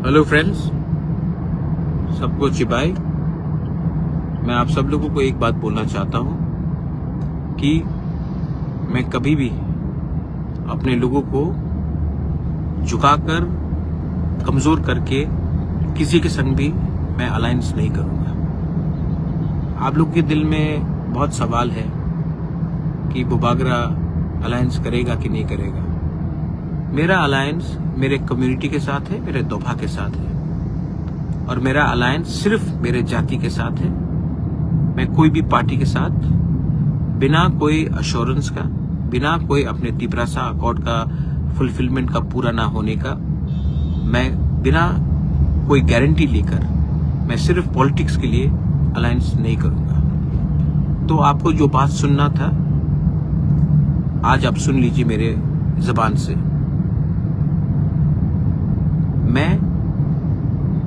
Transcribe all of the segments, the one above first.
Hello friends, सबको चिबाई। मैं आप सब लोगों को एक बात बोलना चाहता हूं कि मैं कभी भी अपने लोगों को झुकाकर, कमजोर करके किसी के संग भी मैं अलायंस नहीं करूंगा। आप लोग के दिल में बहुत सवाल है कि बुबागरा अलायंस करेगा कि नहीं करेगा। मेरा अलायंस मेरे कम्युनिटी के साथ है, मेरे दोफा के साथ है, और मेरा अलायंस सिर्फ मेरे जाति के साथ है। मैं कोई भी पार्टी के साथ बिना कोई अश्योरेंस का, बिना कोई अपने तिपरासा अकॉर्ड का फुलफिलमेंट का पूरा ना होने का, मैं बिना कोई गारंटी लेकर मैं सिर्फ पॉलिटिक्स के लिए अलायंस नहीं करूंगा। तो आपको जो बात सुनना था आज आप सुन लीजिए मेरे जबान से। मैं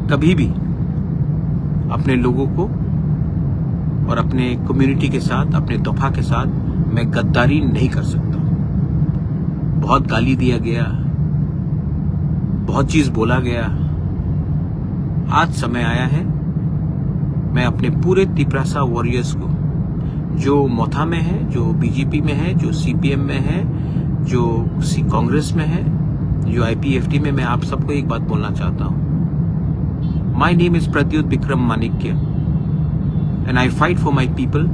कभी भी अपने लोगों को और अपने कम्युनिटी के साथ, अपने दोफा के साथ मैं गद्दारी नहीं कर सकता। बहुत गाली दिया गया, बहुत चीज बोला गया। आज समय आया है मैं अपने पूरे तिपरासा वॉरियर्स को, जो मोथा में है, जो बीजेपी में है, जो सीपीएम में है, जो कांग्रेस में है, जो आईपीएफटी में, मैं आप सबको एक बात बोलना चाहता हूं। My name is Pradyot Vikram Manikya and I fight for my people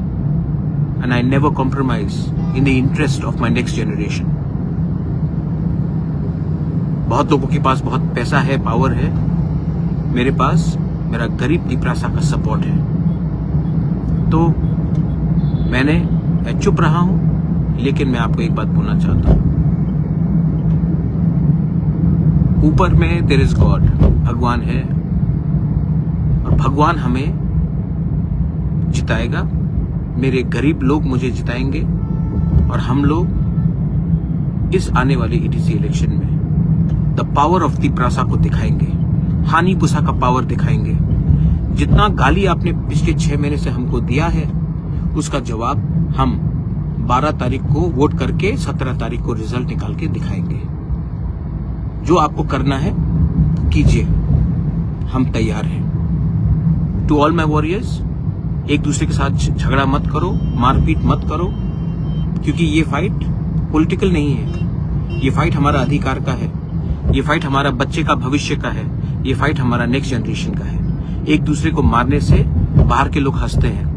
and I never compromise in the interest of my next generation. बहुत लोगों के पास बहुत पैसा है, पावर है, मेरे पास मेरा गरीब तिपरासा का सपोर्ट है। तो मैं चुप रहा हूं, लेकिन मैं आपको एक बात बोलना चाहता हूं। ऊपर में देयर इज गॉड, भगवान है, और भगवान हमें जिताएगा। मेरे गरीब लोग मुझे जिताएंगे, और हम लोग इस आने वाले ईटीसी इलेक्शन में द पावर ऑफ तिपरासा को दिखाएंगे, हानि पुसा का पावर दिखाएंगे। जितना गाली आपने पिछले 6 महीने से हमको दिया है, उसका जवाब हम 12 तारीख को वोट करके 17 तारीख को रिजल्ट निकाल के दिखाएंगे। जो आपको करना है कीजिए, हम तैयार हैं। टू ऑल माय वॉरियर्स, एक दूसरे के साथ झगड़ा मत करो, मारपीट मत करो, क्योंकि ये फाइट पॉलिटिकल नहीं है। ये फाइट हमारा अधिकार का है, ये फाइट हमारा बच्चे का भविष्य का है, ये फाइट हमारा नेक्स्ट जनरेशन का है। एक दूसरे को मारने से बाहर के लोग हंसते हैं।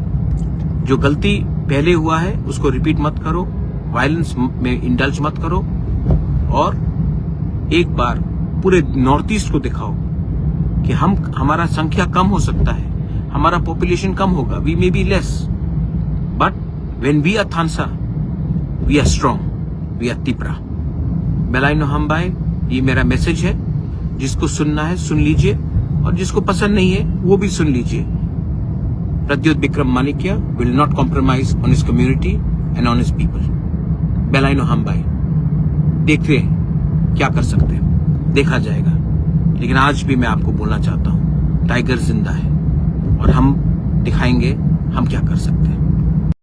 जो गलती पहले हुआ है उसको रिपीट मत करो, वायलेंस में इंडल्ज मत करो, और एक बार पूरे नॉर्थ ईस्ट को दिखाओ कि हमारा संख्या कम हो सकता है, हमारा पॉपुलेशन कम होगा, we may be less, but when we are थानसा we are strong, we are Tipra. बेलाइनो हमबाई, ये मेरा मैसेज है। जिसको सुनना है सुन लीजिए, और जिसको पसंद नहीं है वो भी सुन लीजिए। Pradyut Vikram Manikya will not compromise on his community and on his people. बेलाइनो हमबाई, देखते हैं क्या कर सकते हैं, देखा जाएगा। लेकिन आज भी मैं आपको बोलना चाहता हूं, टाइगर जिंदा है, और हम दिखाएंगे हम क्या कर सकते हैं।